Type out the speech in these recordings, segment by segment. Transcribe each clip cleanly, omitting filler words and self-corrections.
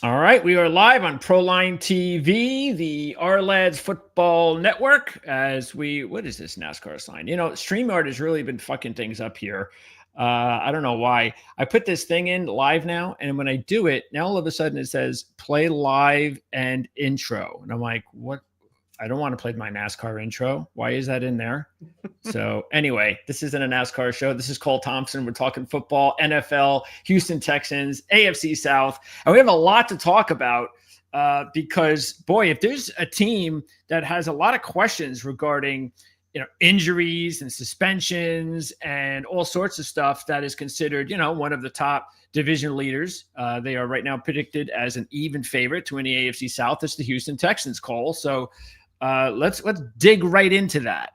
All right, we are live on Proline TV, the R Lads Football Network. What is this NASCAR sign? StreamYard has really been fucking things up here. I don't know why. I put this thing in live now, and when I do it, now all of a sudden it says play live and intro. And I'm like, what? I don't want to play my NASCAR intro. Why is that in there? So anyway, this isn't a NASCAR show. This is called Thompson. We're talking football, NFL, Houston Texans, AFC South. And we have a lot to talk about because, boy, if there's a team that has a lot of questions regarding injuries and suspensions and all sorts of stuff that is considered, one of the top division leaders. They are right now predicted as an even favorite to win the AFC South. It's the Houston Texans, Cole. So let's dig right into that.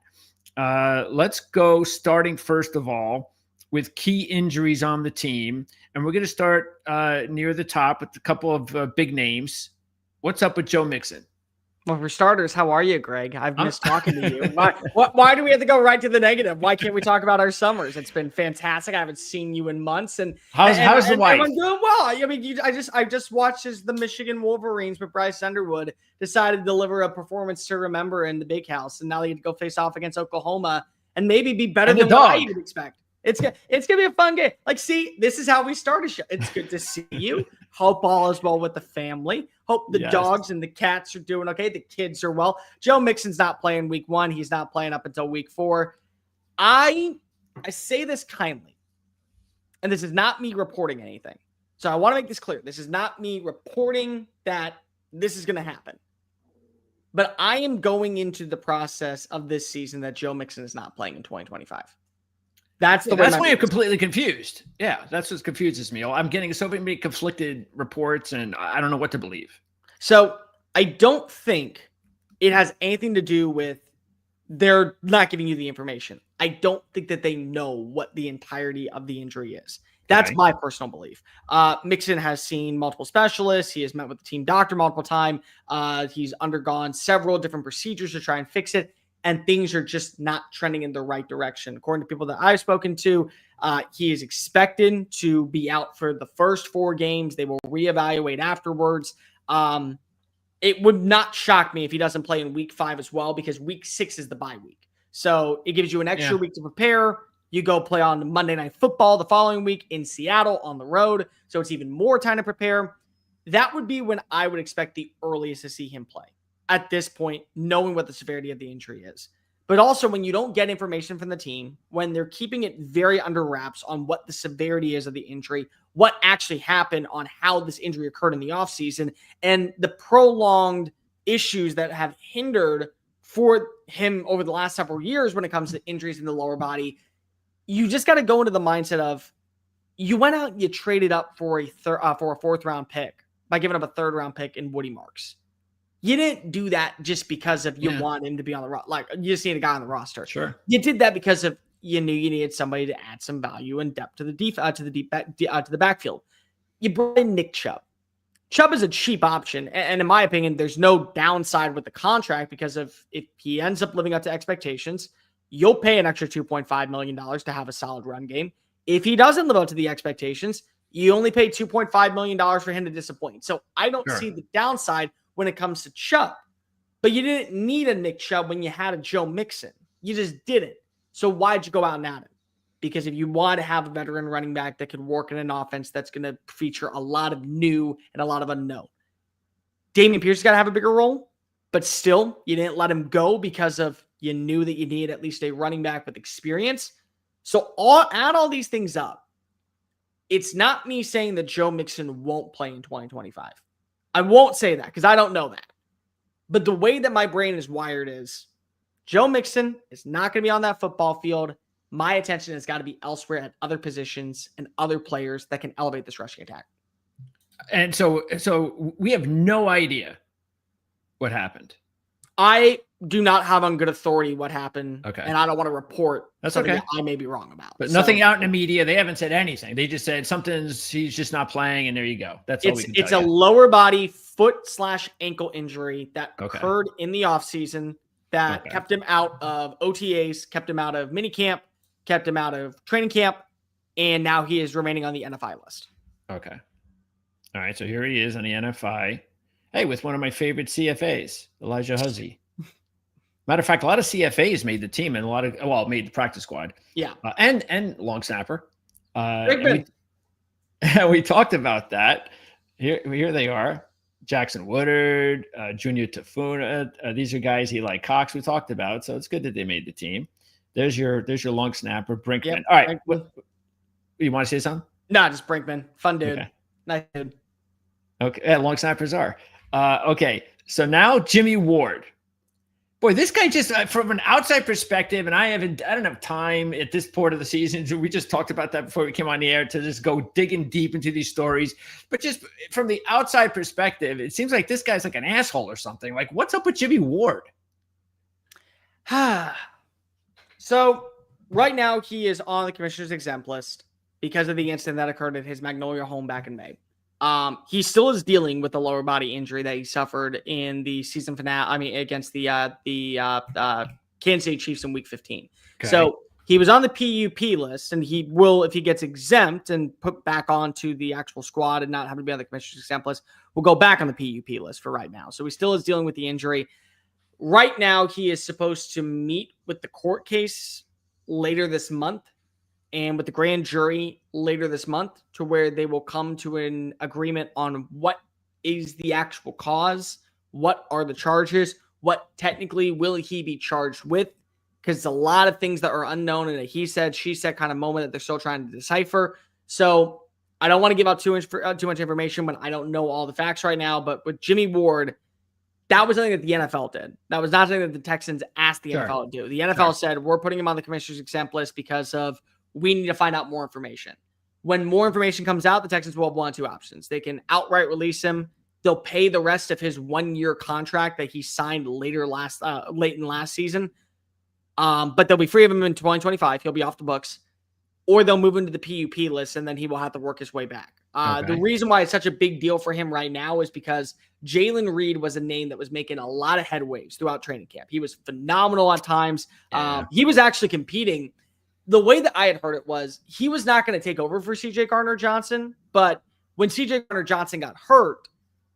Let's go starting first of all with key injuries on the team. And we're going to start near the top with a couple of big names. What's up with Joe Mixon? Well, for starters, how are you, Greg? I've missed talking to you. Why do we have to go right to the negative? Why can't we talk about our summers? It's been fantastic. I haven't seen you in months. And how's the wife? I'm doing well. I mean, I just watched as the Michigan Wolverines with Bryce Underwood decided to deliver a performance to remember in the Big House, and now they get to go face off against Oklahoma and maybe be better than what I would expect. It's gonna be a fun game. See, this is how we start a show. It's good to see you. Hope all is well with the family. Hope the dogs and the cats are doing okay. The kids are well. Joe Mixon's not playing week 1. He's not playing up until week 4. I say this kindly, and this is not me reporting anything. So I want to make this clear. This is not me reporting that this is going to happen. But I am going into the process of this season that Joe Mixon is not playing in 2025. That's why I'm completely confused. Yeah, that's what confuses me. I'm getting so many conflicted reports, and I don't know what to believe. So I don't think it has anything to do with they're not giving you the information. I don't think that they know what the entirety of the injury is. That's my personal belief. Mixon has seen multiple specialists. He has met with the team doctor multiple times. He's undergone several different procedures to try and fix it. And things are just not trending in the right direction. According to people that I've spoken to, he is expected to be out for the first 4 games. They will reevaluate afterwards. It would not shock me if he doesn't play in week 5 as well, because week 6 is the bye week. So it gives you an extra week to prepare. You go play on Monday Night Football the following week in Seattle on the road. So it's even more time to prepare. That would be when I would expect the earliest to see him play. At this point, knowing what the severity of the injury is. But also when you don't get information from the team, when they're keeping it very under wraps on what the severity is of the injury, what actually happened on how this injury occurred in the offseason, and the prolonged issues that have hindered for him over the last several years when it comes to injuries in the lower body, you just got to go into the mindset of you went out and you traded up for a 4th round pick by giving up a 3rd round pick in Woody Marks. You didn't do that just because of you want him to be on the roster. You just need a guy on the roster. Sure. You did that because of you knew you needed somebody to add some value and depth to the backfield. You brought in Nick Chubb. Chubb is a cheap option, and in my opinion, there's no downside with the contract because of if he ends up living up to expectations, you'll pay an extra $2.5 million to have a solid run game. If he doesn't live up to the expectations, you only pay $2.5 million for him to disappoint. So I don't see the downside when it comes to Chubb. But you didn't need a Nick Chubb when you had a Joe Mixon. You just didn't. So why'd you go out and add him? Because if you want to have a veteran running back that could work in an offense that's going to feature a lot of new and a lot of unknown. Dameon Pierce has got to have a bigger role, but still, you didn't let him go because of you knew that you needed at least a running back with experience. So add all these things up. It's not me saying that Joe Mixon won't play in 2025. I won't say that because I don't know that. But the way that my brain is wired is Joe Mixon is not going to be on that football field. My attention has got to be elsewhere at other positions and other players that can elevate this rushing attack. And so we have no idea what happened. I do not have on good authority what happened. Okay. And I don't want to report That's something okay. that I may be wrong about. But nothing out in the media. They haven't said anything. They just said he's just not playing, and there you go. That's all we can It's tell a you. lower body foot/ankle injury that occurred in the offseason that kept him out of OTAs, kept him out of minicamp, kept him out of training camp, and now he is remaining on the NFI list. Okay. All right, so here he is on the NFI. Hey, with one of my favorite CFAs, Elijah Huzzy. Matter of fact, a lot of CFAs made the team and made the practice squad. Yeah. And long snapper. And we talked about that. Here they are. Jackson Woodard, Junior Tafuna. These are guys he like Cox we talked about. So it's good that they made the team. There's your long snapper, Brinkman. Yep, all right. You want to say something? No, just Brinkman. Fun dude. Okay. Nice dude. Okay. Yeah, long snappers are. Okay. So now Jimmy Ward. Boy, this guy just from an outside perspective, and I don't have time at this point of the season. We just talked about that before we came on the air to just go digging deep into these stories. But just from the outside perspective, it seems like this guy's like an asshole or something. Like, what's up with Jimmy Ward? So right now he is on the commissioner's exempt list because of the incident that occurred at his Magnolia home back in May. He still is dealing with the lower body injury that he suffered in the season finale. I mean, against the Kansas City Chiefs in Week 15. Okay. So he was on the PUP list, and he will, if he gets exempt and put back onto the actual squad and not having to be on the commissioner's exempt list, will go back on the PUP list for right now. So he still is dealing with the injury. Right now, he is supposed to meet with the court case later this month and with the grand jury later this month, to where they will come to an agreement on what is the actual cause, what are the charges, what technically will he be charged with, because it's a lot of things that are unknown and a he said, she said kind of moment that they're still trying to decipher. So I don't want to give out too much information when I don't know all the facts right now, but with Jimmy Ward, that was something that the NFL did. That was not something that the Texans asked the NFL to do. The NFL said, we're putting him on the commissioner's exempt list because of we need to find out more information. When more information comes out, the Texans will have one of two options. They can outright release him. They'll pay the rest of his 1-year contract that he signed late in last season. But they'll be free of him in 2025. He'll be off the books. Or they'll move him to the PUP list, and then he will have to work his way back. The reason why it's such a big deal for him right now is because Jalen Reed was a name that was making a lot of headways throughout training camp. He was phenomenal at times. Yeah. He was actually competing. The way that I had heard it was he was not going to take over for CJ Gardner-Johnson, but when CJ Gardner-Johnson got hurt,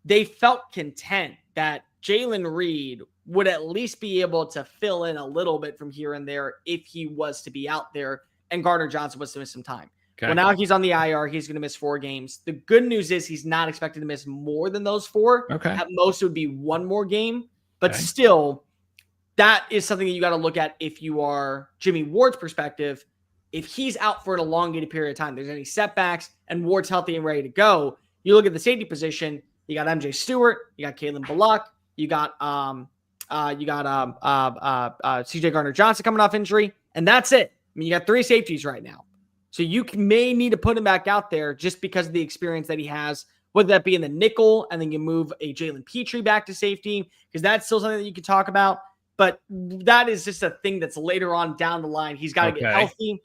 they felt content that Jalen Reed would at least be able to fill in a little bit from here and there if he was to be out there and Gardner-Johnson was to miss some time. Okay. Well, now he's on the IR. He's going to miss 4 games. The good news is he's not expected to miss more than those 4. Okay. At most, it would be 1 more game, but still, that is something that you got to look at if you are Jimmy Ward's perspective. If he's out for an elongated period of time, there's any setbacks, and Ward's healthy and ready to go, you look at the safety position. You got MJ Stewart, you got Kalen Bullock, you got CJ Gardner-Johnson coming off injury, and that's it. I mean, you got 3 safeties right now, so you may need to put him back out there just because of the experience that he has. Whether that be in the nickel, and then you move a Jalen Petrie back to safety, because that's still something that you can talk about. But that is just a thing that's later on down the line. He's got to get healthy.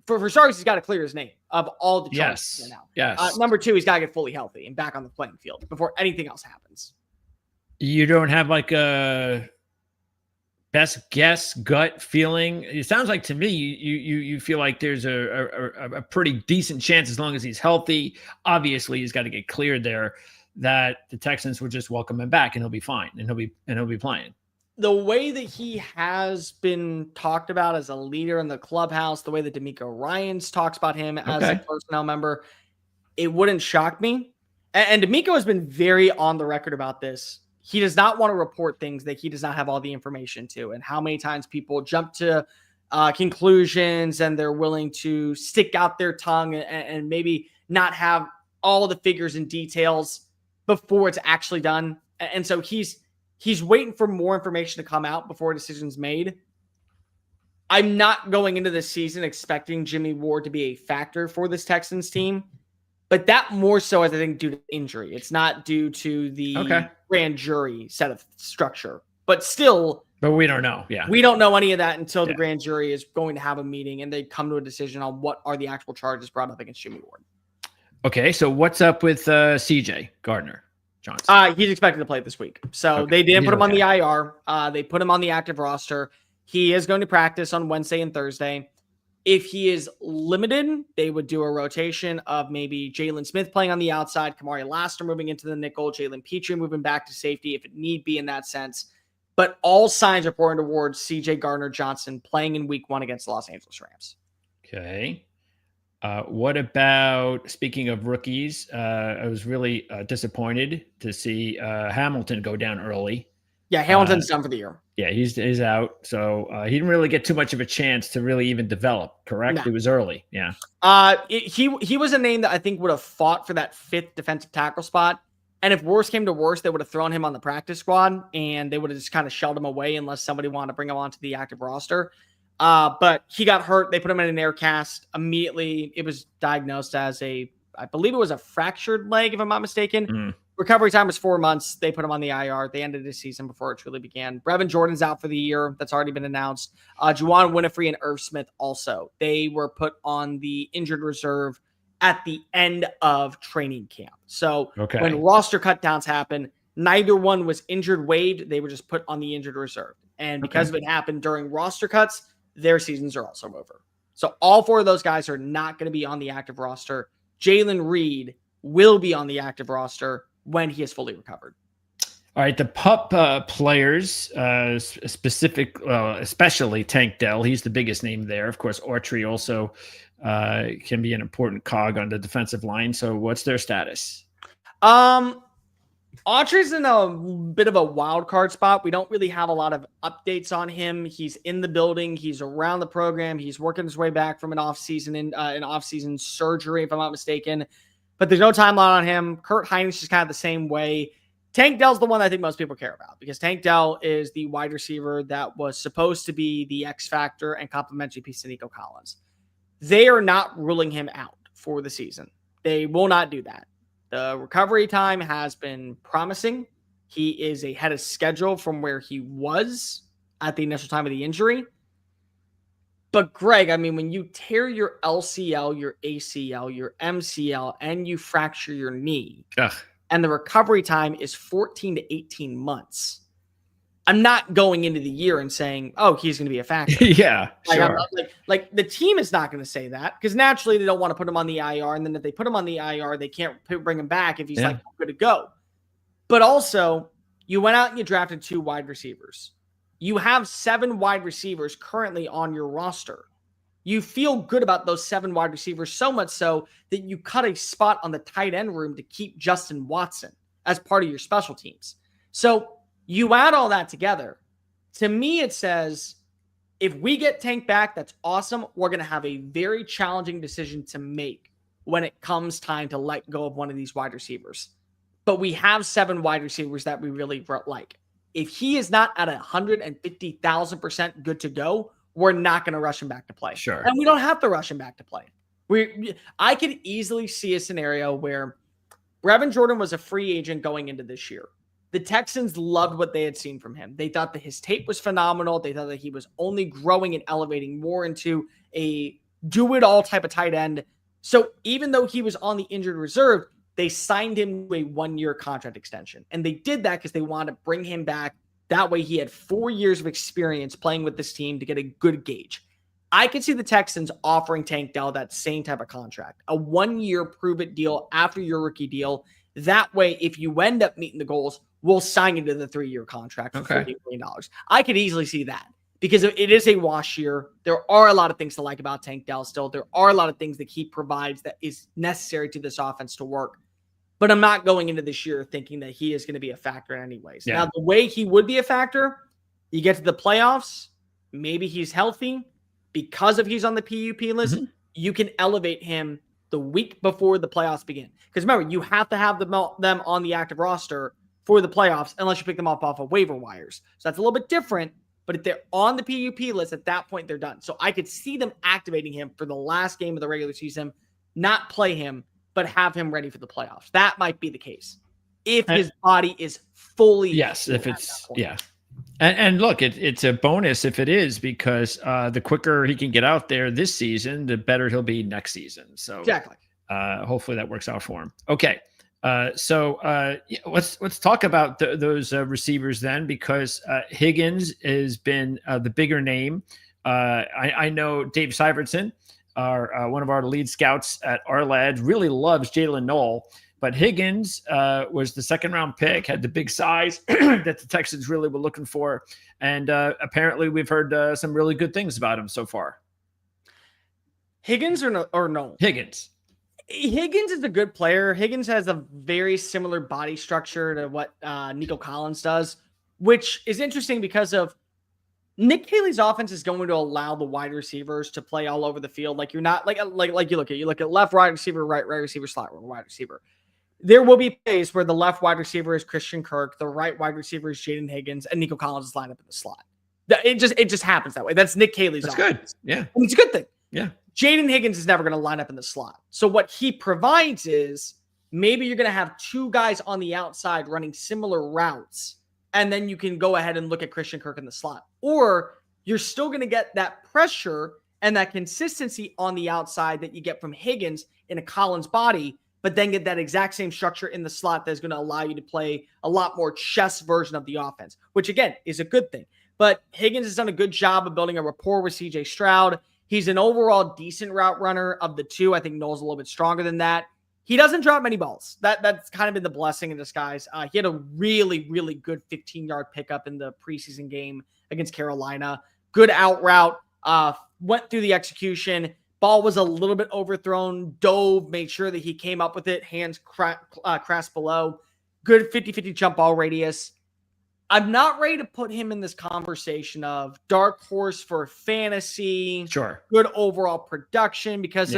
For starters, he's got to clear his name of all the charges right now. Yes. Number 2, he's got to get fully healthy and back on the playing field before anything else happens. You don't have like a best guess, gut feeling? It sounds like to me you feel like there's a pretty decent chance, as long as he's healthy. Obviously, he's got to get cleared there, that the Texans would just welcome him back and he'll be fine and he'll be playing. The way that he has been talked about as a leader in the clubhouse, the way that D'Amico Ryans talks about him as a personnel member, it wouldn't shock me. And D'Amico has been very on the record about this. He does not want to report things that he does not have all the information to, and how many times people jump to conclusions and they're willing to stick out their tongue and maybe not have all the figures and details before it's actually done. And so he's waiting for more information to come out before a decision's made. I'm not going into this season expecting Jimmy Ward to be a factor for this Texans team, but that more so is, I think, due to injury. It's not due to the grand jury set of structure, but still. But we don't know. Yeah. We don't know any of that until the grand jury is going to have a meeting and they come to a decision on what are the actual charges brought up against Jimmy Ward. Okay. So what's up with CJ Gardner-Johnson? He's expected to play this week. So they didn't put him on the IR. They put him on the active roster. He is going to practice on Wednesday and Thursday. If he is limited, they would do a rotation of maybe Jalen Smith playing on the outside, Kamari Lassiter moving into the nickel, Jalen Petrie moving back to safety if it need be in that sense. But all signs are pointing towards CJ Gardner-Johnson playing in week 1 against the Los Angeles Rams. Okay. What about, speaking of rookies, I was really disappointed to see Hamilton go down early. Yeah, Hamilton's done for the year. Yeah, he's out. So he didn't really get too much of a chance to really even develop, correct? No. It was early. Yeah. He was a name that I think would have fought for that 5th defensive tackle spot. And if worse came to worse, they would have thrown him on the practice squad and they would have just kind of shelled him away unless somebody wanted to bring him onto the active roster. But he got hurt. They put him in an air cast. Immediately, it was diagnosed as I believe it was a fractured leg, if I'm not mistaken. Recovery time was 4 months. They put him on the IR. They ended the season before it truly began. Brevin Jordan's out for the year. That's already been announced. Juwan Winifrey and Irv Smith also. They were put on the injured reserve at the end of training camp. So when roster cutdowns happen, neither one was injured waived. They were just put on the injured reserve. And because of it happened during roster cuts, their seasons are also over. So all 4 of those guys are not going to be on the active roster. Jalen Reed will be on the active roster when he is fully recovered. All right, the PUP players, especially Tank Dell, he's the biggest name there. Of course, Autry also can be an important cog on the defensive line. So what's their status? Autry's in a bit of a wild card spot. We don't really have a lot of updates on him. He's in the building. He's around the program. He's working his way back from an off-season surgery, if I'm not mistaken. But there's no timeline on him. Kurt Heinrich is kind of the same way. Tank Dell's the one I think most people care about because Tank Dell is the wide receiver that was supposed to be the X factor and complementary piece to Nico Collins. They are not ruling him out for the season. They will not do that. The recovery time has been promising. He is ahead of schedule from where he was at the initial time of the injury. But Greg, I mean, when you tear your LCL, your ACL, your MCL, and you fracture your knee, and the recovery time is 14 to 18 months, I'm not going into the year and saying, oh, he's going to be a factor. Yeah, sure. Like the team is not going to say that because naturally they don't want to put him on the IR. And then if they put him on the IR, they can't bring him back if he's like good to go. But also, you went out and you drafted 2 wide receivers. You have 7 wide receivers currently on your roster. You feel good about those 7 wide receivers so much so that you cut a spot on the tight end room to keep Justin Watson as part of your special teams. So you add all that together. To me, it says, if we get Tank back, that's awesome. We're going to have a very challenging decision to make when it comes time to let go of one of these wide receivers. But we have 7 wide receivers that we really like. If he is not at 150,000% good to go, we're not going to rush him back to play. Sure. And we don't have to rush him back to play. I could easily see a scenario where Brevin Jordan was a free agent going into this year. The Texans loved what they had seen from him. They thought that his tape was phenomenal. They thought that he was only growing and elevating more into a do-it-all type of tight end. So even though he was on the injured reserve, they signed him to a 1-year contract extension. And they did that because they wanted to bring him back. That way he had 4 years of experience playing with this team to get a good gauge. I could see the Texans offering Tank Dell that same type of contract, a 1-year prove-it deal after your rookie deal. That way, if you end up meeting the goals, we'll sign you to the 3-year contract for $40 million. I could easily see that because it is a wash year. There are a lot of things to like about Tank Dell still. There are a lot of things that he provides that is necessary to this offense to work. But I'm not going into this year thinking that he is going to be a factor anyways. Yeah. Now, the way he would be a factor, you get to the playoffs, maybe he's healthy. Because of he's on the PUP list, you can elevate him the week before the playoffs begin. Because remember, you have to have them on the active roster for the playoffs unless you pick them up off of waiver wires. So that's a little bit different. But if they're on the PUP list, at that point, they're done. So I could see them activating him for the last game of the regular season, not play him, but have him ready for the playoffs. That might be the case. If his body is fully. Yes, if it's, yeah. And look, it's a bonus if it is, because the quicker he can get out there this season, the better he'll be next season. So exactly. Hopefully that works out for him. Okay. So let's talk about those receivers then, because Higgins has been the bigger name. I know Dave Syvertson, one of our lead scouts at our lads, really loves Jalen Noel. But Higgins was the second-round pick, had the big size that the Texans really were looking for. And apparently we've heard some really good things about him so far. Higgins or no? Higgins. Higgins is a good player. Higgins has a very similar body structure to what Nico Collins does, which is interesting because of Nick Haley's offense is going to allow the wide receivers to play all over the field. Like you're not like you look at left wide receiver, right receiver, slot wide receiver. There will be plays where the left wide receiver is Christian Kirk, the right wide receiver is Jaden Higgins, and Nico Collins is lined up in the slot. It just happens that way. That's Nick Haley's That's offense. Good. Yeah. I mean, it's a good thing. Yeah. Jaden Higgins is never going to line up in the slot. So what he provides is maybe you're going to have two guys on the outside running similar routes, and then you can go ahead and look at Christian Kirk in the slot. Or you're still going to get that pressure and that consistency on the outside that you get from Higgins in a Collins body, but then get that exact same structure in the slot that's going to allow you to play a lot more chess version of the offense, which again is a good thing. But Higgins has done a good job of building a rapport with CJ Stroud. He's an overall decent route runner of the two. I think Noel's a little bit stronger than that. He doesn't drop many balls. That's kind of been the blessing in disguise. He had a really, really good 15-yard pickup in the preseason game against Carolina. Good out route. Went through the execution. Ball was a little bit overthrown. Dove, made sure that he came up with it. Hands crashed below. Good 50-50 jump ball radius. I'm not ready to put him in this conversation of dark horse for fantasy. Sure. Good overall production because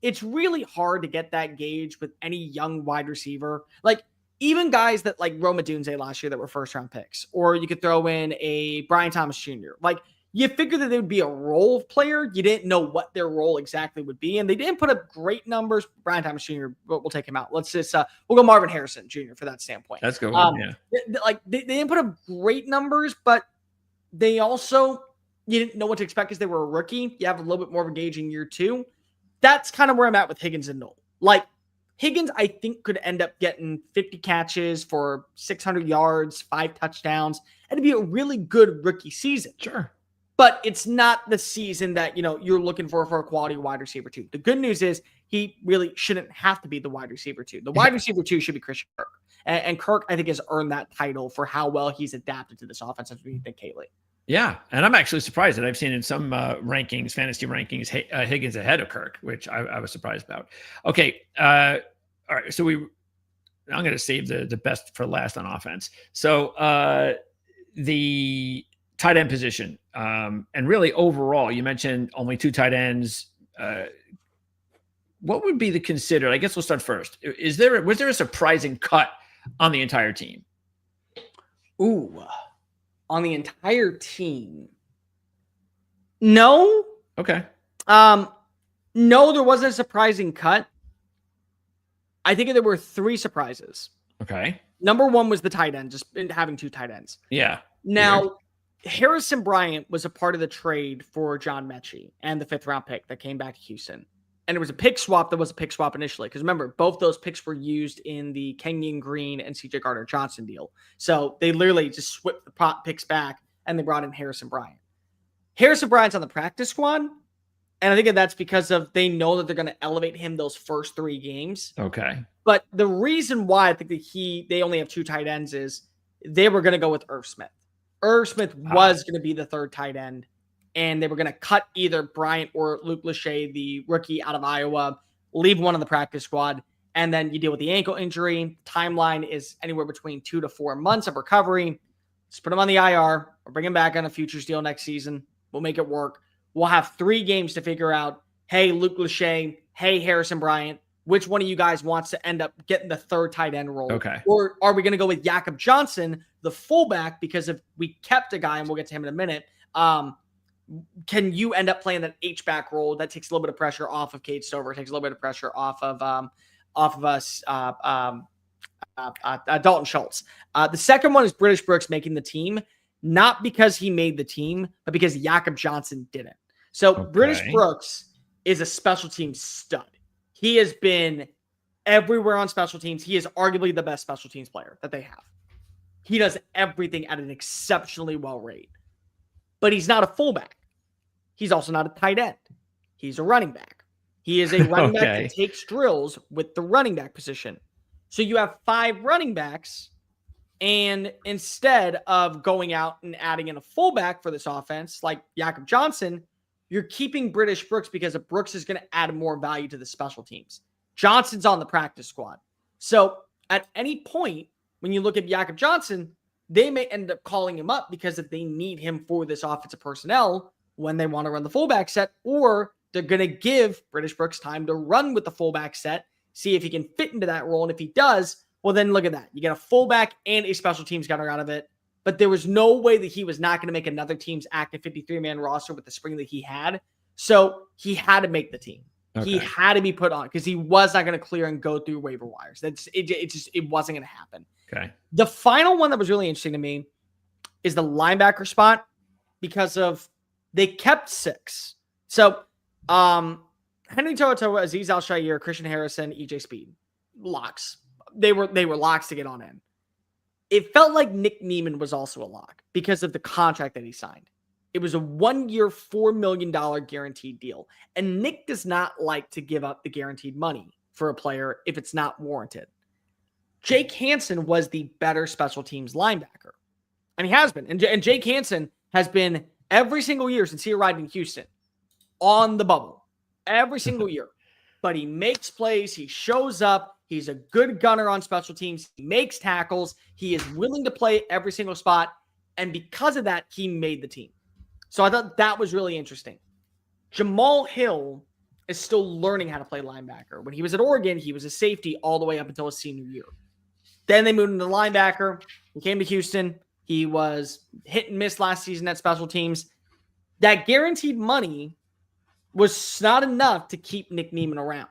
it's really hard to get that gauge with any young wide receiver. Like even guys that like Rome Odunze last year that were first round picks, or you could throw in a Brian Thomas Jr. Like you figure that they would be a role player. You didn't know what their role exactly would be. And they didn't put up great numbers. Brian Thomas Jr., we'll take him out. Let's just, we'll go Marvin Harrison Jr. for that standpoint. That's good. They didn't put up great numbers, but they also, you didn't know what to expect because they were a rookie. You have a little bit more of a gauge in year two. That's kind of where I'm at with Higgins and Noel. Like Higgins, I think could end up getting 50 catches for 600 yards, 5 touchdowns. And it'd be a really good rookie season. Sure. But it's not the season that, you're looking for a quality wide receiver two. The good news is he really shouldn't have to be the wide receiver two. The wide receiver two should be Christian Kirk. And Kirk, I think, has earned that title for how well he's adapted to this offense as we think Haley. Yeah, and I'm actually surprised that I've seen in some rankings, fantasy rankings, Higgins ahead of Kirk, which I was surprised about. Okay, all right, so I'm going to save the best for last on offense. So the tight end position, and really overall, you mentioned only 2 tight ends. What would be the considered? I guess we'll start first. Was there a surprising cut on the entire team? Ooh, on the entire team? No. Okay. No, there wasn't a surprising cut. I think there were 3 surprises. Okay. Number 1 was the tight end, just having 2 tight ends. Yeah. Now, weird. Harrison Bryant was a part of the trade for John Mechie and the 5th round pick that came back to Houston. And it was a pick swap that was a pick swap initially. Because remember, both those picks were used in the Kenyon Green and CJ Gardner-Johnson deal. So they literally just swapped the picks back and they brought in Harrison Bryant. Harrison Bryant's on the practice squad. And I think that's because they know that they're going to elevate him those first 3 games. Okay. But the reason why I think that they only have 2 tight ends is they were going to go with Irv Smith. Irv Smith was going to be the 3rd tight end, and they were going to cut either Bryant or Luke Lachey, the rookie out of Iowa, leave one on the practice squad, and then you deal with the ankle injury. Timeline is anywhere between 2 to 4 months of recovery. Just put him on the IR or bring him back on a futures deal next season. We'll make it work. We'll have 3 games to figure out, hey, Luke Lachey, hey, Harrison Bryant, which one of you guys wants to end up getting the 3rd tight end role? Okay. Or are we going to go with Jakob Johnson, the fullback, because if we kept a guy, and we'll get to him in a minute, can you end up playing that H-back role? That takes a little bit of pressure off of Cade Stover, takes a little bit of pressure off of us, Dalton Schultz. The second one is British Brooks making the team, not because he made the team, but because Jakob Johnson didn't. So okay. British Brooks is a special team stud. He has been everywhere on special teams. He is arguably the best special teams player that they have. He does everything at an exceptionally well rate. But he's not a fullback. He's also not a tight end. He's a running back. He is a running back that takes drills with the running back position. So you have 5 running backs, and instead of going out and adding in a fullback for this offense, like Jakob Johnson, you're keeping British Brooks because Brooks is going to add more value to the special teams. Johnson's on the practice squad. So at any point, when you look at Jakob Johnson, they may end up calling him up because if they need him for this offensive personnel when they want to run the fullback set, or they're going to give British Brooks time to run with the fullback set, see if he can fit into that role. And if he does, well, then look at that. You get a fullback and a special teams gunner out of it. But there was no way that he was not going to make another team's active 53-man roster with the spring that he had. So he had to make the team. Okay. He had to be put on because he was not going to clear and go through waiver wires. It wasn't going to happen. Okay. The final one that was really interesting to me is the linebacker spot because of they kept 6. So Henry To'oTo'o, Azeez Al-Shaair, Christian Harrison, EJ Speed, locks. They were locks to get on in. It felt like Nick Niemann was also a lock because of the contract that he signed. It was a 1-year, $4 million guaranteed deal. And Nick does not like to give up the guaranteed money for a player if it's not warranted. Jake Hansen was the better special teams linebacker. And he has been. And Jake Hansen has been every single year since he arrived in Houston on the bubble. Every single year. But he makes plays. He shows up. He's a good gunner on special teams. He makes tackles. He is willing to play every single spot. And because of that, he made the team. So I thought that was really interesting. Jamal Hill is still learning how to play linebacker. When he was at Oregon, he was a safety all the way up until his senior year. Then they moved him to linebacker. He came to Houston. He was hit and miss last season at special teams. That guaranteed money was not enough to keep Nick Niemann around.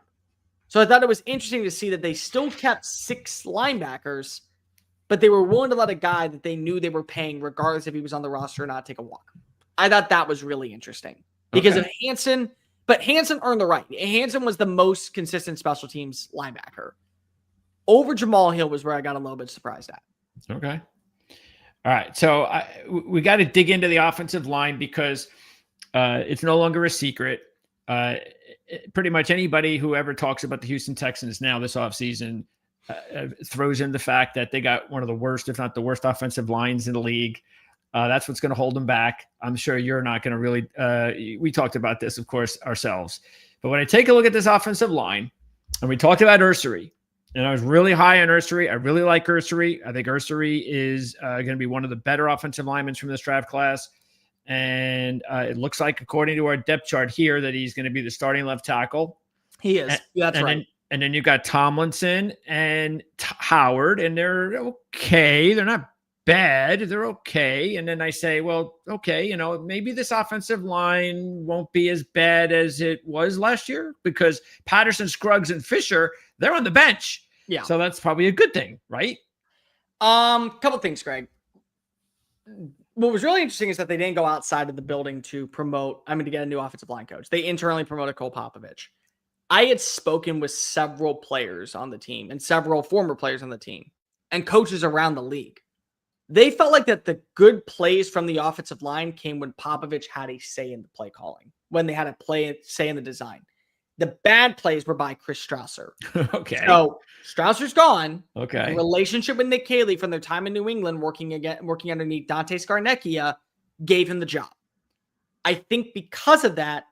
So I thought it was interesting to see that they still kept 6 linebackers, but they were willing to let a guy that they knew they were paying, regardless if he was on the roster or not, take a walk. I thought that was really interesting because of Hansen, but Hansen earned the right. Hansen was the most consistent special teams linebacker. Over Jamal Hill was where I got a little bit surprised at. Okay. All right. So we got to dig into the offensive line because it's no longer a secret. Pretty much anybody who ever talks about the Houston Texans now this offseason throws in the fact that they got one of the worst, if not the worst, offensive lines in the league. That's what's going to hold them back. I'm sure you're not going to really we talked about this, of course, ourselves. But when I take a look at this offensive line, and we talked about Ursery, and I was really high on Ursery. I really like Ursery. I think Ursery is going to be one of the better offensive linemen from this draft class. And it looks like, according to our depth chart here, that he's going to be the starting left tackle. He is. That's right. And then you've got Tomlinson and Howard, and they're okay. They're not bad. They're okay. And then I say, well, okay, maybe this offensive line won't be as bad as it was last year because Patterson, Scruggs, and Fisher, they're on the bench. Yeah. So that's probably a good thing, right? Couple things, Greg. What was really interesting is that they didn't go outside of the building to get a new offensive line coach. They internally promoted Cole Popovich. I had spoken with several players on the team and several former players on the team and coaches around the league. They felt like that the good plays from the offensive line came when Popovich had a say in the play calling, when they had a say in the design. The bad plays were by Chris Strausser. Okay. So Strausser's gone. Okay. The relationship with Nick Caley from their time in New England, working underneath Dante Scarnecchia, gave him the job. I think because of that,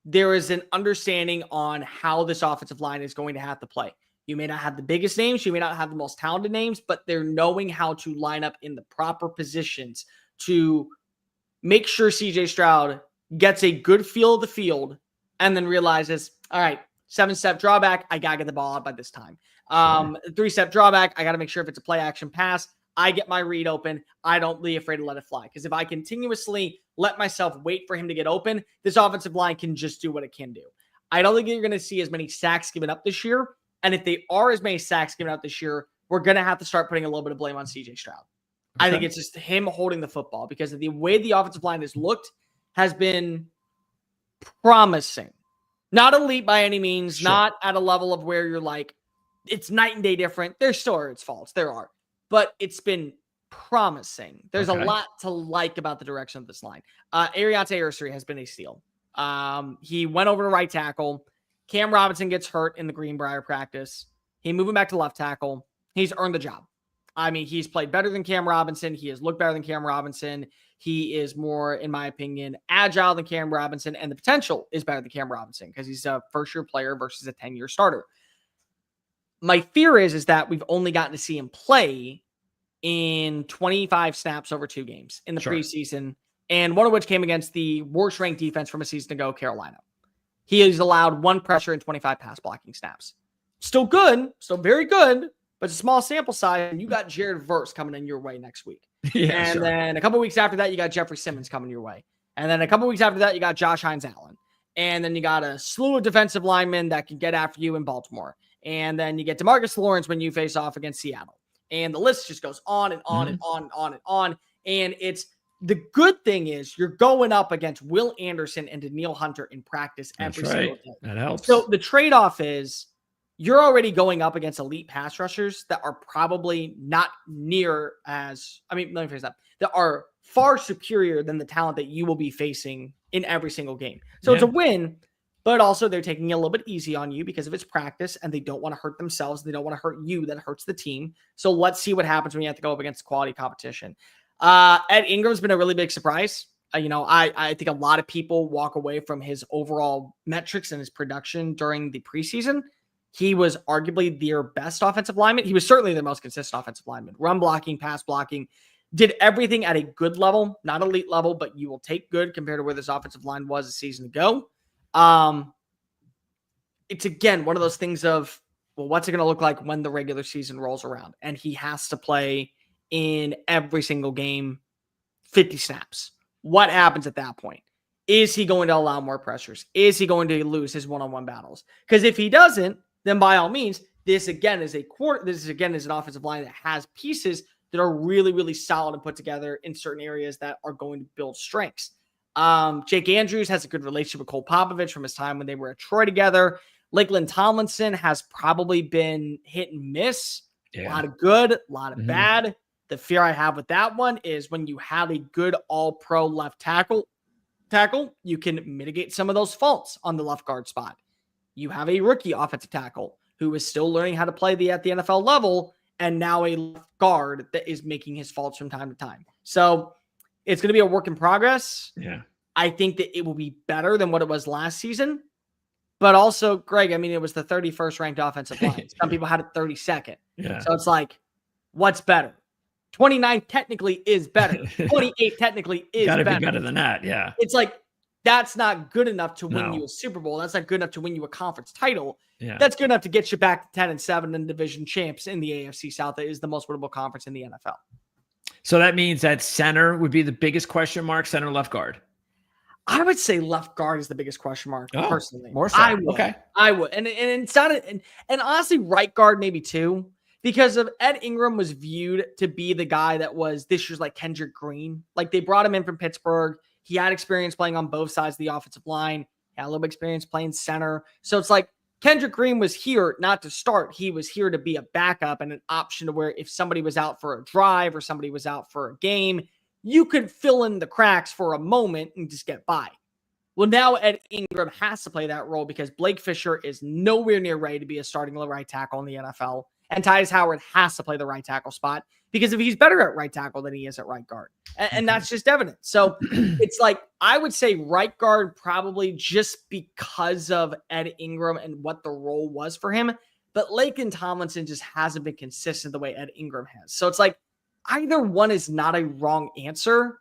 there is an understanding on how this offensive line is going to have to play. You may not have the biggest names, you may not have the most talented names, but they're knowing how to line up in the proper positions to make sure CJ Stroud gets a good feel of the field and then realizes, all right, 7-step drawback, I got to get the ball out by this time. 3-step drawback, I got to make sure if it's a play action pass, I get my read open. I don't be afraid to let it fly. Because if I continuously let myself wait for him to get open, this offensive line can just do what it can do. I don't think you're going to see as many sacks given up this year. And if they are as many sacks given out this year, we're going to have to start putting a little bit of blame on CJ Stroud. Okay. I think it's just him holding the football because of the way the offensive line has looked has been promising. Not elite by any means, sure. Not at a level of where you're like, it's night and day different. There's still its faults. There are. But it's been promising. There's a lot to like about the direction of this line. Ariante Ursery has been a steal. He went over to right tackle. Cam Robinson gets hurt in the Greenbrier practice. He moved him back to left tackle. He's earned the job. I mean, he's played better than Cam Robinson. He has looked better than Cam Robinson. He is more, in my opinion, agile than Cam Robinson, and the potential is better than Cam Robinson because he's a first-year player versus a 10-year starter. My fear is that we've only gotten to see him play in 25 snaps over 2 games in the preseason, and one of which came against the worst-ranked defense from a season ago, Carolina. He has allowed 1 pressure and 25 pass blocking snaps. Still good, still very good, but it's a small sample size, and you got Jared Verse coming in your way next week. Then a couple weeks after that, you got Jeffrey Simmons coming your way. And then a couple weeks after that, you got Josh Hines-Allen. And then you got a slew of defensive linemen that can get after you in Baltimore. And then you get DeMarcus Lawrence when you face off against Seattle. And the list just goes on and on and on and on and on. And it's the good thing is you're going up against Will Anderson and Danielle Hunter in practice every single day. That helps. So the trade-off is you're already going up against elite pass rushers that are probably not near as, let me phrase that are far superior than the talent that you will be facing in every single game. So it's a win, but also they're taking it a little bit easy on you because of its practice and they don't want to hurt themselves. They don't want to hurt you. That hurts the team. So let's see what happens when you have to go up against quality competition. Ed Ingram's been a really big surprise. I think a lot of people walk away from his overall metrics and his production during the preseason. He was arguably their best offensive lineman. He was certainly their most consistent offensive lineman. Run blocking, pass blocking, did everything at a good level, not elite level, but you will take good compared to where this offensive line was a season ago. It's, again, one of those things of, well, what's it going to look like when the regular season rolls around? And he has to play in every single game 50 snaps. What happens at that point? Is he going to allow more pressures? Is he going to lose his one-on-one battles? Because if he doesn't, then by all means, this again is an offensive line that has pieces that are really, really solid and put together in certain areas that are going to build strengths. Jake Andrews has a good relationship with Cole Popovich from his time when they were at Troy together. Lakeland Tomlinson has probably been hit and miss. A lot of good, a lot of bad. The fear I have with that one is when you have a good all-pro left tackle, you can mitigate some of those faults on the left guard spot. You have a rookie offensive tackle who is still learning how to play at the NFL level, and now a left guard that is making his faults from time to time. So it's going to be a work in progress. Yeah. I think that it will be better than what it was last season. But also, Greg, I mean, it was the 31st ranked offensive line. Some people had it 32nd. Yeah. So it's like, what's better? 29 technically is better. 28 technically is better. Gotta be better than that. Yeah. It's like, that's not good enough to win you a Super Bowl. That's not good enough to win you a conference title. Yeah. That's good enough to get you back to 10-7 and division champs in the AFC South. That is the most winnable conference in the NFL. So that means that center would be the biggest question mark, center left guard. I would say left guard is the biggest question mark, personally. More so. I would. Okay. I would. And it's not, and honestly, right guard maybe too, because of Ed Ingram was viewed to be the guy that was this year's like Kendrick Green. Like they brought him in from Pittsburgh. He had experience playing on both sides of the offensive line. He had a little bit of experience playing center. So it's like Kendrick Green was here not to start. He was here to be a backup and an option to where if somebody was out for a drive or somebody was out for a game, you could fill in the cracks for a moment and just get by. Well, now Ed Ingram has to play that role because Blake Fisher is nowhere near ready to be a starting right tackle in the NFL. And Tyus Howard has to play the right tackle spot because if he's better at right tackle than he is at right guard. And that's just evident. So it's like, I would say right guard probably just because of Ed Ingram and what the role was for him. But Laken Tomlinson just hasn't been consistent the way Ed Ingram has. So it's like, either one is not a wrong answer.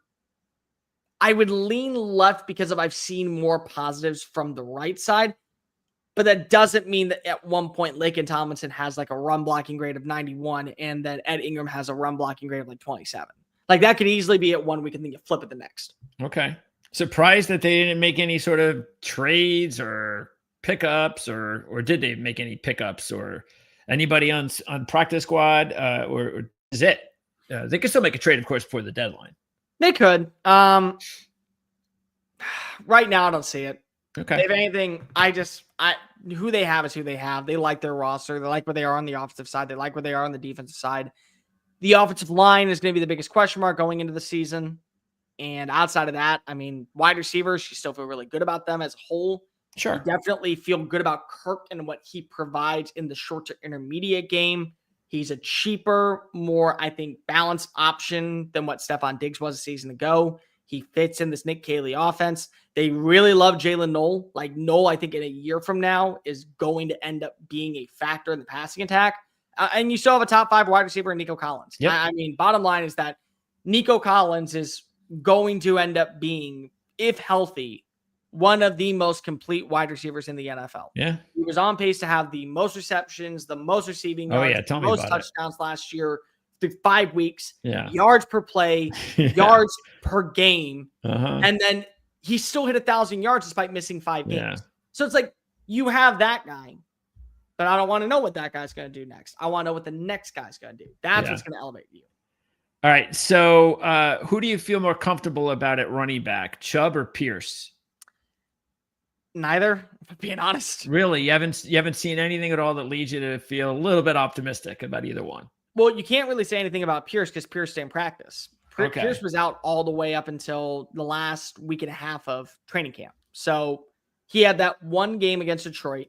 I would lean left because I've seen more positives from the right side. But that doesn't mean that at one point Laken Tomlinson has like a run blocking grade of 91 and that Ed Ingram has a run blocking grade of like 27. Like that could easily be at one week and then you flip it the next. Okay. Surprised that they didn't make any sort of trades or pickups or did they make any pickups or anybody on practice squad or is it? They could still make a trade, of course, before the deadline. They could. Right now, I don't see it. Okay. If anything, who they have is who they have. They like their roster. They like where they are on the offensive side. They like where they are on the defensive side. The offensive line is going to be the biggest question mark going into the season. And outside of that, I mean, wide receivers, you still feel really good about them as a whole. Sure. You definitely feel good about Kirk and what he provides in the short to intermediate game. He's a cheaper, more, I think, balanced option than what Stephon Diggs was a season ago. He fits in this Nick Caley offense. They really love Jalen Noel. Like, Noel, I think in a year from now is going to end up being a factor in the passing attack. And you still have a top 5 wide receiver in Nico Collins. Yep. I mean, bottom line is that Nico Collins is going to end up being, if healthy, one of the most complete wide receivers in the NFL. Yeah. He was on pace to have the most receptions, the most receiving yards, Tell the me most about touchdowns last year through 5 weeks, Yeah. yards per play, Yeah. yards per game. Uh-huh. And then he still hit 1,000 yards despite missing 5 games. Yeah. So it's like, you have that guy, but I don't want to know what that guy's going to do next. I want to know what the next guy's going to do. That's what's going to elevate you. All right. So who do you feel more comfortable about at running back, Chubb or Pierce? Neither, if I'm being honest. Really? You haven't seen anything at all that leads you to feel a little bit optimistic about either one? Well, you can't really say anything about Pierce because Pierce stayed in practice. Okay. Pierce was out all the way up until the last week and a half of training camp. So he had that one game against Detroit.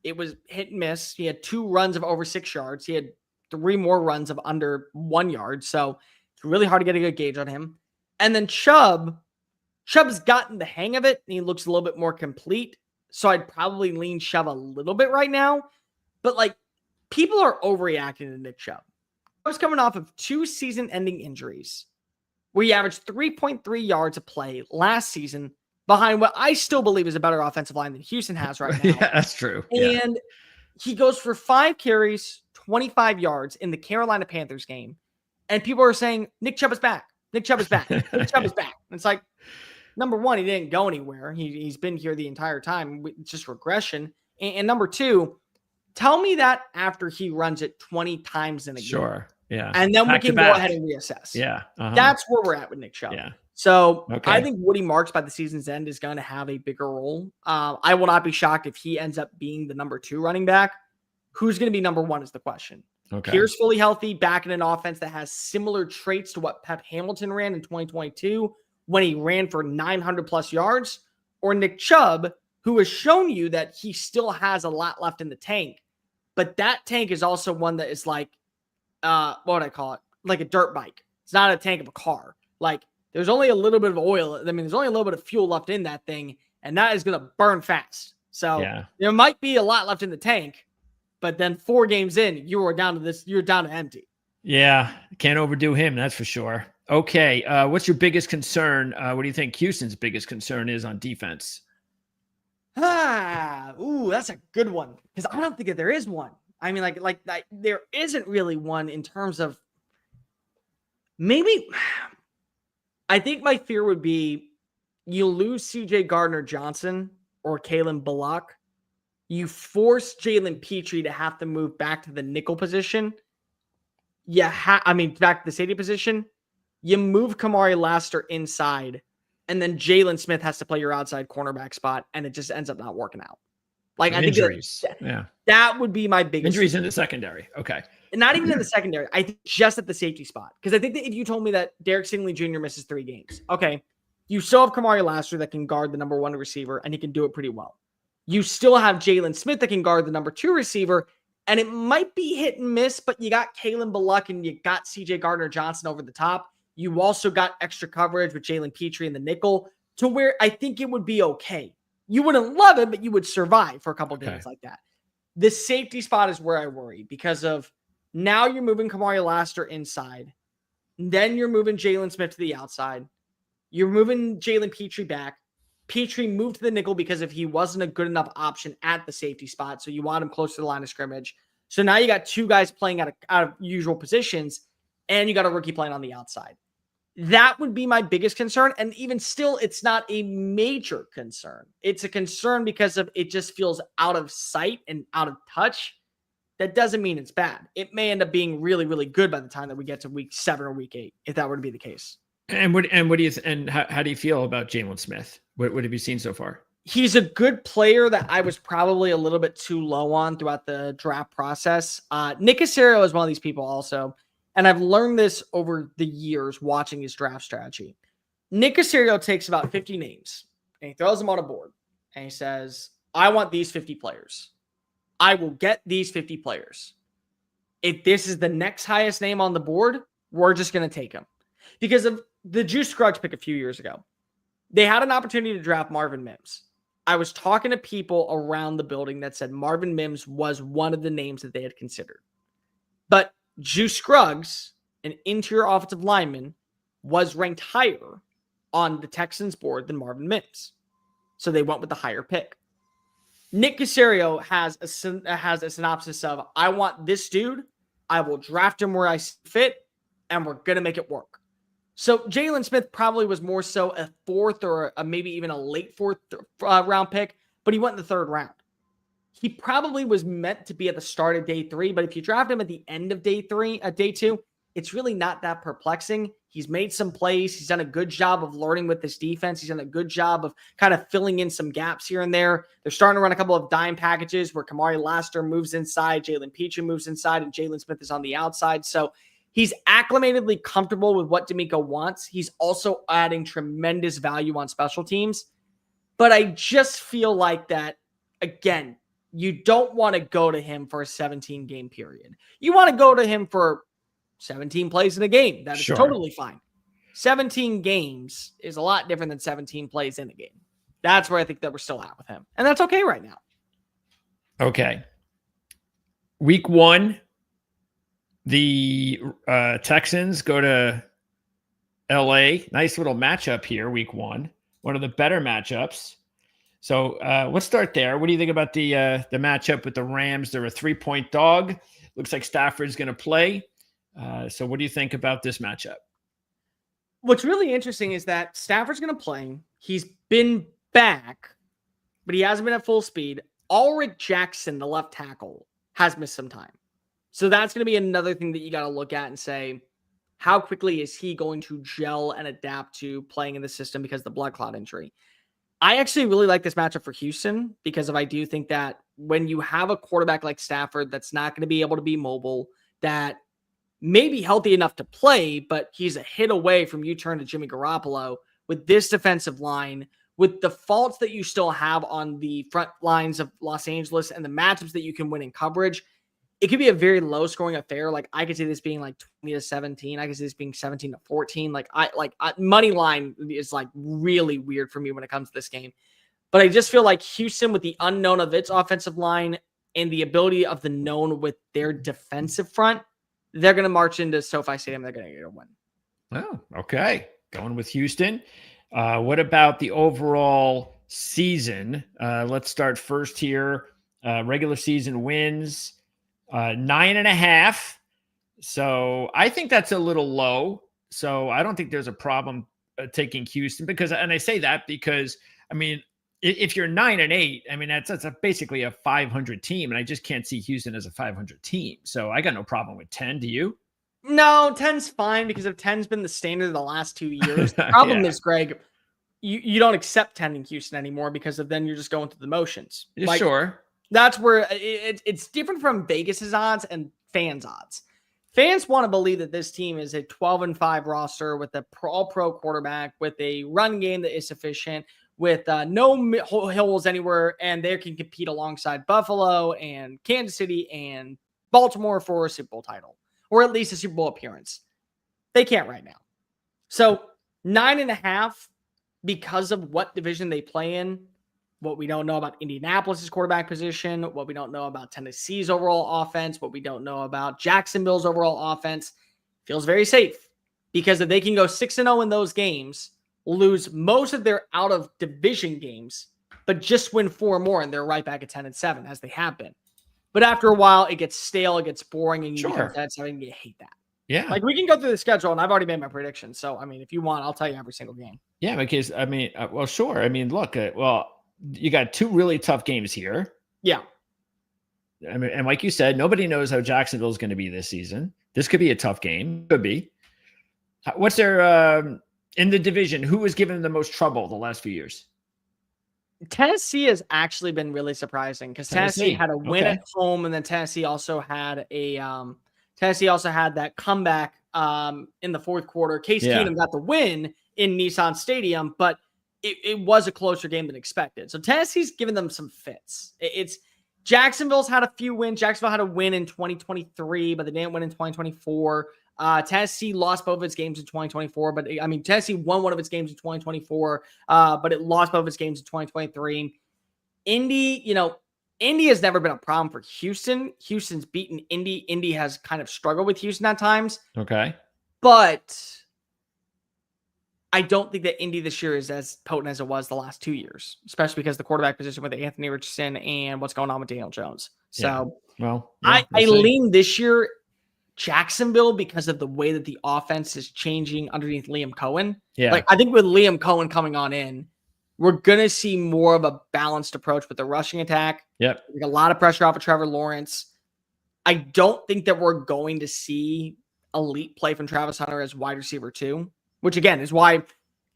It was hit and miss. He had 2 runs of over 6 yards. He had 3 more runs of under 1 yard. So it's really hard to get a good gauge on him. And then Chubb's gotten the hang of it, and he looks a little bit more complete. So I'd probably lean Chubb a little bit right now. But, like, people are overreacting to Nick Chubb. I was coming off of 2 season-ending injuries where he averaged 3.3 yards a play last season behind what I still believe is a better offensive line than Houston has right now. Yeah, that's true. And he goes for 5 carries, 25 yards in the Carolina Panthers game. And people are saying, Nick Chubb is back. Nick Chubb is back. Nick Chubb is back. And it's like, number one, he didn't go anywhere. He's been here the entire time. It's just regression. And number 2, tell me that after he runs it 20 times in a game. Sure. Yeah. And then we can go ahead and reassess. Yeah. Uh-huh. That's where we're at with Nick Chubb. Yeah. So Okay. I think Woody Marks by the season's end is going to have a bigger role. I will not be shocked if he ends up being the number 2 running back. Who's going to be number 1 is the question. Okay. Pierce fully healthy, back in an offense that has similar traits to what Pep Hamilton ran in 2022 when he ran for 900 plus yards, or Nick Chubb, who has shown you that he still has a lot left in the tank. But that tank is also one that is like, what would I call it? Like a dirt bike. It's not a tank of a car. Like, there's only a little bit of oil. I mean, there's only a little bit of fuel left in that thing, and that is going to burn fast. So there might be a lot left in the tank, but then 4 games in, you're down to empty. Yeah. Can't overdo him. That's for sure. Okay. What's your biggest concern? What do you think Houston's biggest concern is on defense? That's a good one. Because I don't think that there is one. I mean, like there isn't really one in terms of maybe. I think my fear would be you lose CJ Gardner-Johnson or Kalen Bullock. You force Jalen Petrie to have to move back to the nickel position. Back to the safety position. You move Kamari Laster inside, and then Jalen Smith has to play your outside cornerback spot, and it just ends up not working out. Like, I think that would be my biggest injuries in the secondary. Okay. And not even in the secondary. I think just at the safety spot. Because I think that if you told me that Derek Stingley Jr. misses 3 games, okay, you still have Kamari Laster that can guard the number 1 receiver, and he can do it pretty well. You still have Jalen Smith that can guard the number 2 receiver, and it might be hit and miss, but you got Kalen Bullock and you got CJ Gardner-Johnson over the top. You also got extra coverage with Jalen Petrie in the nickel to where I think it would be okay. You wouldn't love it, but you would survive for a couple of games like that. The safety spot is where I worry because of now you're moving Kamari Laster inside. Then you're moving Jalen Smith to the outside. You're moving Jalen Petrie back. Petrie moved to the nickel because if he wasn't a good enough option at the safety spot, so you want him close to the line of scrimmage. So now you got 2 guys playing out of usual positions, and you got a rookie playing on the outside. That would be my biggest concern. And even still, it's not a major concern. It's a concern because of it just feels out of sight and out of touch. That doesn't mean it's bad. It may end up being really, really good by the time that we get to week 7 or week 8, if that were to be the case. And how do you feel about Jalen Smith? What have you seen so far? He's a good player that I was probably a little bit too low on throughout the draft process. Nick Caserio is one of these people also. And I've learned this over the years watching his draft strategy. Nick Caserio takes about 50 names and he throws them on a board and he says, I want these 50 players. I will get these 50 players. If this is the next highest name on the board, we're just going to take them. Because of the Juice Scruggs pick a few years ago, they had an opportunity to draft Marvin Mims. I was talking to people around the building that said Marvin Mims was one of the names that they had considered. But Juice Scruggs, an interior offensive lineman, was ranked higher on the Texans board than Marvin Mims. So they went with the higher pick. Nick Caserio has a synopsis of, I want this dude, I will draft him where I fit, and we're going to make it work. So Jalen Smith probably was more so a fourth or maybe even a late fourth round pick, but he went in the third round. He probably was meant to be at the start of day 3, but if you draft him at the end of day 2, it's really not that perplexing. He's made some plays. He's done a good job of learning with this defense. He's done a good job of kind of filling in some gaps here and there. They're starting to run a couple of dime packages where Kamari Laster moves inside, Jalen Peachum moves inside, and Jalen Smith is on the outside. So he's acclimatedly comfortable with what D'Amico wants. He's also adding tremendous value on special teams. But I just feel like that, again, you don't want to go to him for a 17-game period. You want to go to him for 17 plays in a game. That is totally fine. 17 games is a lot different than 17 plays in a game. That's where I think that we're still at with him. And that's okay right now. Okay. Week 1, the Texans go to LA. Nice little matchup here, week 1. One of the better matchups. So let's start there. What do you think about the matchup with the Rams? They're a 3-point dog. Looks like Stafford's going to play. So what do you think about this matchup? What's really interesting is that Stafford's going to play. He's been back, but he hasn't been at full speed. Ulrich Jackson, the left tackle, has missed some time. So that's going to be another thing that you got to look at and say, how quickly is he going to gel and adapt to playing in the system because of the blood clot injury? I actually really like this matchup for Houston because I do think that when you have a quarterback like Stafford that's not going to be able to be mobile, that may be healthy enough to play, but he's a hit away from you turn to Jimmy Garoppolo with this defensive line, with the faults that you still have on the front lines of Los Angeles and the matchups that you can win in coverage. It could be a very low scoring affair. Like I could see this being like 20-17. I could see this being 17-14. Money line is like really weird for me when it comes to this game. But I just feel like Houston, with the unknown of its offensive line and the ability of the known with their defensive front, they're going to march into SoFi Stadium. They're going to get a win. Oh, okay. Going with Houston. What about the overall season? Let's start first here. Regular season wins. 9.5. So I think that's a little low. So I don't think there's a problem taking Houston and I say that because, I mean, if you're 9-8, I mean, that's basically a 500 team. And I just can't see Houston as a 500 team. So I got no problem with 10. Do you? No, 10's fine because if 10's been the standard the last 2 years, the problem is, Greg, you don't accept 10 in Houston anymore because then you're just going through the motions. Sure. That's where it's different from Vegas's odds and fans' odds. Fans want to believe that this team is a 12-5 roster with a all-pro quarterback, with a run game that is sufficient, with no holes anywhere, and they can compete alongside Buffalo and Kansas City and Baltimore for a Super Bowl title, or at least a Super Bowl appearance. They can't right now. So 9.5, because of what division they play in, what we don't know about Indianapolis' quarterback position, what we don't know about Tennessee's overall offense, what we don't know about Jacksonville's overall offense, feels very safe. Because if they can go 6-0 in those games, lose most of their out-of-division games, but just win 4 more, and they're right back at 10-7, as they have been. But after a while, it gets stale, it gets boring, and you become 10-7, and you hate that. Yeah. Like, we can go through the schedule, and I've already made my predictions. So, I mean, if you want, I'll tell you every single game. Yeah, because, I mean, well, sure. I mean, look, you got 2 really tough games here. Yeah. I mean, and like you said, nobody knows how Jacksonville is going to be this season. This could be a tough game. Could be. What's their in the division? Who has given them the most trouble the last few years? Tennessee has actually been really surprising because Tennessee had a win at home, and then Tennessee also had that comeback in the fourth quarter. Case Keenum got the win in Nissan Stadium, but it was a closer game than expected. So Tennessee's given them some fits. It's Jacksonville's had a few wins. Jacksonville had a win in 2023, but they didn't win in 2024. Tennessee lost both of its games in 2024, but I mean, Tennessee won one of its games in 2024, but it lost both of its games in 2023. Indy has never been a problem for Houston. Houston's beaten Indy. Indy has kind of struggled with Houston at times. Okay. But I don't think that Indy this year is as potent as it was the last 2 years, especially because the quarterback position with Anthony Richardson and what's going on with Daniel Jones. So I lean this year Jacksonville because of the way that the offense is changing underneath Liam Cohen. Yeah. Like I think with Liam Cohen coming on in, we're going to see more of a balanced approach with the rushing attack. Yep. A lot of pressure off of Trevor Lawrence. I don't think that we're going to see elite play from Travis Hunter as wide receiver 2, which again is why,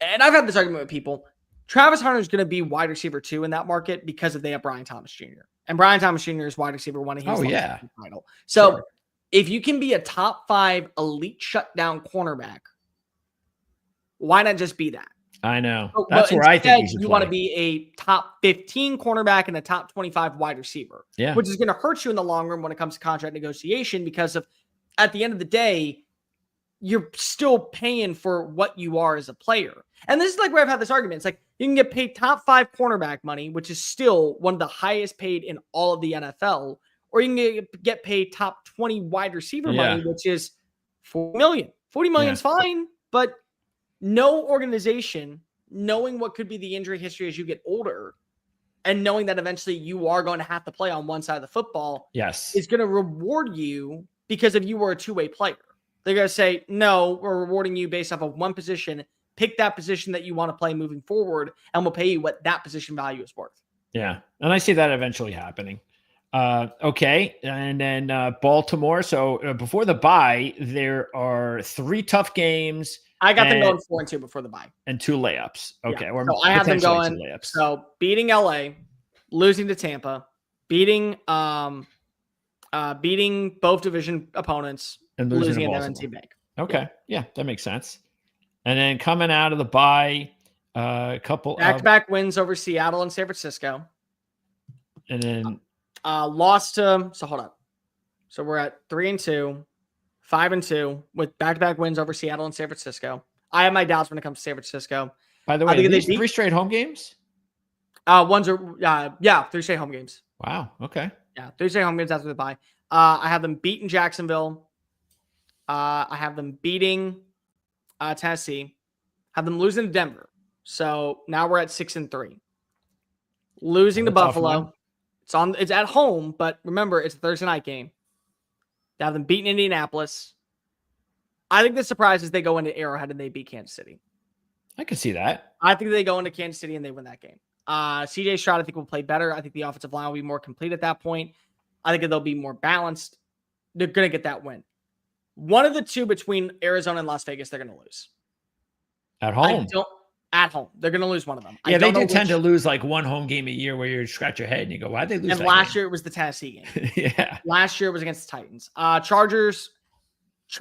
and I've had this argument with people, Travis Hunter is going to be wide receiver 2 in that market because they have Brian Thomas Jr. And Brian Thomas Jr. is wide receiver 1. And he's the title. So if you can be a top 5 elite shutdown cornerback, why not just be that? I know. That's where I think you want to be a top 15 cornerback and a top 25 wide receiver, which is going to hurt you in the long run when it comes to contract negotiation because of at the end of the day, you're still paying for what you are as a player. And this is like where I've had this argument. It's like you can get paid top 5 cornerback money, which is still one of the highest paid in all of the NFL, or you can get paid top 20 wide receiver money, which is $40 million. $40 million is fine, but no organization, knowing what could be the injury history as you get older and knowing that eventually you are going to have to play on one side of the football is going to reward you because if you were a two-way player. They're going to say, no, we're rewarding you based off of one position. Pick that position that you want to play moving forward, and we'll pay you what that position value is worth. Yeah, and I see that eventually happening. Okay, and then Baltimore. So before the bye, there are 3 tough games. I got them going 4-2 before the bye. And 2 layups. Okay. Yeah. So I have them going. So beating LA, losing to Tampa, beating both division opponents, and losing at M&T Bank. Okay. Yeah, that makes sense. And then coming out of the bye, a couple back-to-back wins over Seattle and San Francisco. And then lost to, so hold on. So we're at 3-2. 5-2 with back-to-back wins over Seattle and San Francisco. I have my doubts when it comes to San Francisco. By the way, these 3 straight home games? 3 straight home games. Wow. Okay. Yeah, 3 straight home games after the bye. I have them beating Jacksonville. I have them beating Tennessee. Have them losing to Denver. So now we're at 6-3. Losing to Buffalo. It's at home, but remember it's a Thursday night game. They have them beating Indianapolis. I think the surprise is they go into Arrowhead and they beat Kansas City. I can see that. I think they go into Kansas City and they win that game. CJ Stroud, I think, will play better. I think the offensive line will be more complete at that point. I think they'll be more balanced. They're going to get that win. One of the 2 between Arizona and Las Vegas, they're going to lose. At home? At home. They're going to lose one of them. Yeah, they do tend to lose like one home game a year where you scratch your head and you go, why'd they lose and last year it was the Tennessee game. Yeah. Last year it was against the Titans. Chargers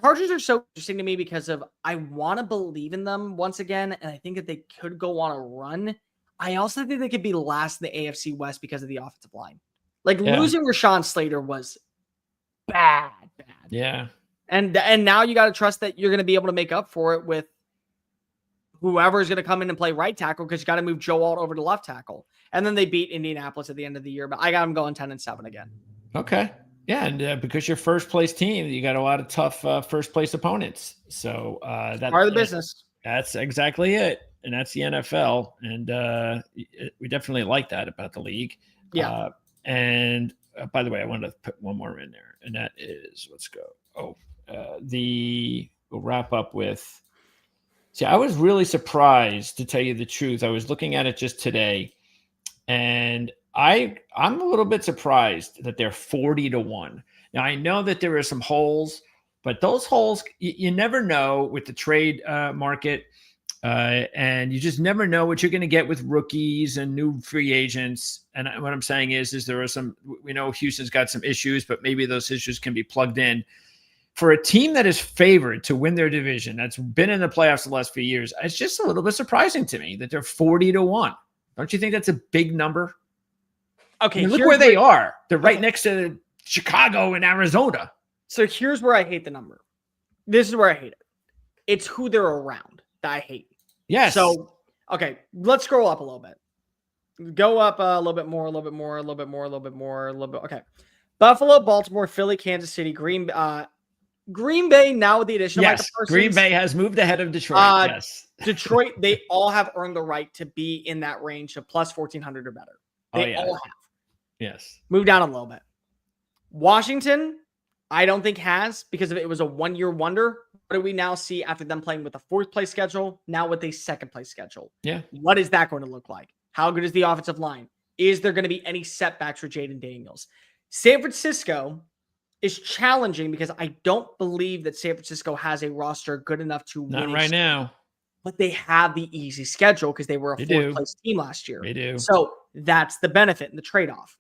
are so interesting to me because of I want to believe in them once again, and I think that they could go on a run. I also think they could be last in the AFC West because of the offensive line. Losing Rashawn Slater was bad. Yeah. And now you got to trust that you're going to be able to make up for it with whoever is going to come in and play right tackle because you got to move Joe Alt over to left tackle. And then they beat Indianapolis at the end of the year, but I got them going 10-7 again. Okay. Yeah, and because you're first place team, you got a lot of tough first place opponents. So that's part of the business. That's exactly it. And that's the NFL. And we definitely like that about the league. Yeah. And by the way, I wanted to put one more in there, and that is, let's go. We'll wrap up with, see, I was really surprised, to tell you the truth. I was looking at it just today, and I'm a little bit surprised that they're 40-1. Now, I know that there are some holes, but those holes, you never know with the trade market, and you just never know what you're going to get with rookies and new free agents. And what I'm saying is there are some, we know Houston's got some issues, but maybe those issues can be plugged in. for a team that is favored to win their division, that's been in the playoffs the last few years, it's just a little bit surprising to me that they're 40-1. Don't you think that's a big number? Okay, I mean, look where they are. They're right next to Chicago and Arizona. So here's where I hate the number. This is where I hate it. It's who they're around that I hate. Yes. So, okay, let's scroll up a little bit. Go up a little bit more, a little bit more, a little bit more, a little bit more, a little bit. Okay. Buffalo, Baltimore, Philly, Kansas City, Green Bay, now with the addition of Micah Parsons. Green Bay has moved ahead of Detroit. Yes. Detroit, they all have earned the right to be in that range of plus 1,400 or better. They all have. Yes. Move down a little bit. Washington, I don't think has, because if it was a one-year wonder. What do we now see after them playing with a fourth place schedule, now with a second place schedule? Yeah. What is that going to look like? How good is the offensive line? Is there going to be any setbacks for Jaden Daniels? San Francisco is challenging because I don't believe that San Francisco has a roster good enough to win. Not right now. But they have the easy schedule because they were a fourth place team last year. They do. So that's the benefit and the trade-off.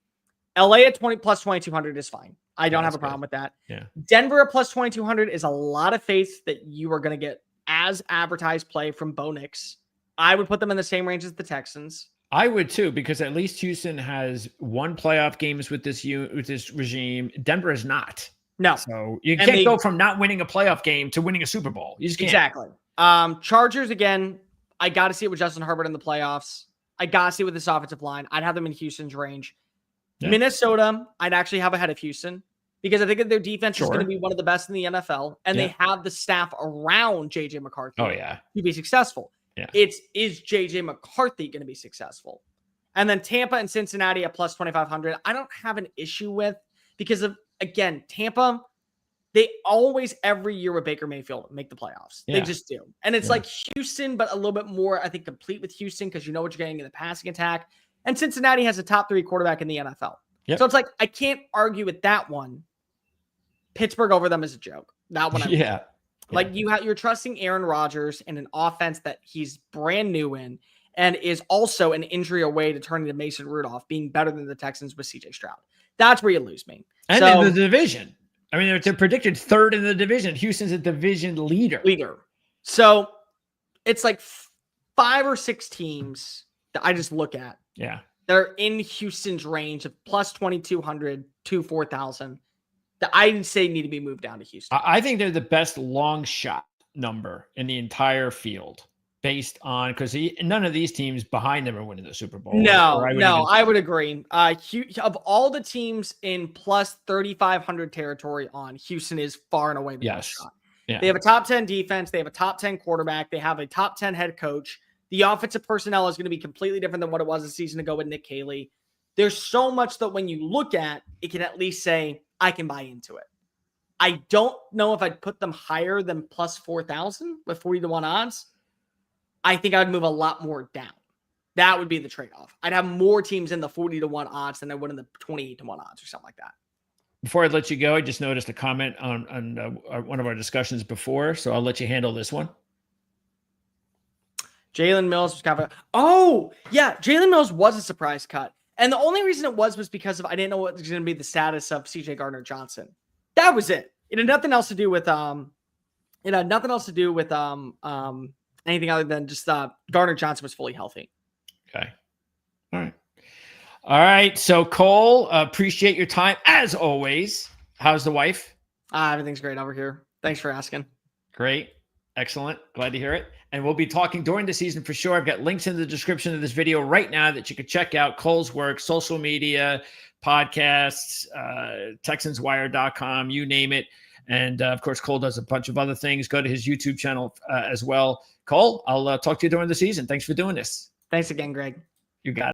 LA at 20 plus 2,200 is fine. I don't have a problem with that. Yeah. Denver at plus 2,200 is a lot of faith that you are going to get as advertised play from Bo Nix. I would put them in the same range as the Texans. I would too, because at least Houston has won playoff games with this regime. Denver is not. No. So you can't go from not winning a playoff game to winning a Super Bowl. You just can't. Exactly. Chargers, again, I got to see it with Justin Herbert in the playoffs. I got to see it with this offensive line. I'd have them in Houston's range. Yeah. Minnesota, I'd actually have ahead of Houston because I think that their defense is going to be one of the best in the NFL, and they have the staff around J.J. McCarthy to be successful. Yeah. Is J.J. McCarthy going to be successful? And then Tampa and Cincinnati at plus 2,500, I don't have an issue with because of, again, Tampa, they always every year with Baker Mayfield make the playoffs. Yeah. They just do. And it's like Houston, but a little bit more, I think, complete with Houston because you know what you're getting in the passing attack. And Cincinnati has a top 3 quarterback in the NFL. Yep. So it's like, I can't argue with that one. Pittsburgh over them is a joke. That one. Like you're trusting Aaron Rodgers in an offense that he's brand new in and is also an injury away to turn into Mason Rudolph being better than the Texans with CJ Stroud. That's where you lose me. And in the division. I mean, they're predicted 3rd in the division. Houston's a division leader. So it's like 5 or 6 teams that I just look at. Yeah. They're in Houston's range of plus 2,200 to 4,000 that I'd say need to be moved down to Houston. I think they're the best long shot number in the entire field based on, because none of these teams behind them are winning the Super Bowl. I would agree. Of all the teams in plus 3,500 territory on, Houston is far and away the best shot. Yeah. They have a top 10 defense. They have a top 10 quarterback. They have a top 10 head coach. The offensive personnel is going to be completely different than what it was a season ago with Nick Caley. There's so much that when you look at, it can at least say, I can buy into it. I don't know if I'd put them higher than plus 4,000 with 40-1 odds. I think I'd move a lot more down. That would be the trade-off. I'd have more teams in the 40-1 odds than I would in the 28-1 odds or something like that. Before I let you go, I just noticed a comment on one of our discussions before, so I'll let you handle this one. Jalen Mills was kind of Jalen Mills was a surprise cut. And the only reason it was because of I didn't know what was going to be the status of CJ Gardner-Johnson. That was it. It had nothing else to do with anything other than just Gardner-Johnson was fully healthy. Okay. All right. So Cole, appreciate your time as always. How's the wife? Everything's great over here. Thanks for asking. Great. Excellent. Glad to hear it. And we'll be talking during the season for sure. I've got links in the description of this video right now that you can check out Cole's work, social media, podcasts, TexansWire.com, you name it. And of course, Cole does a bunch of other things. Go to his YouTube channel as well. Cole, I'll talk to you during the season. Thanks for doing this. Thanks again, Greg. You got it.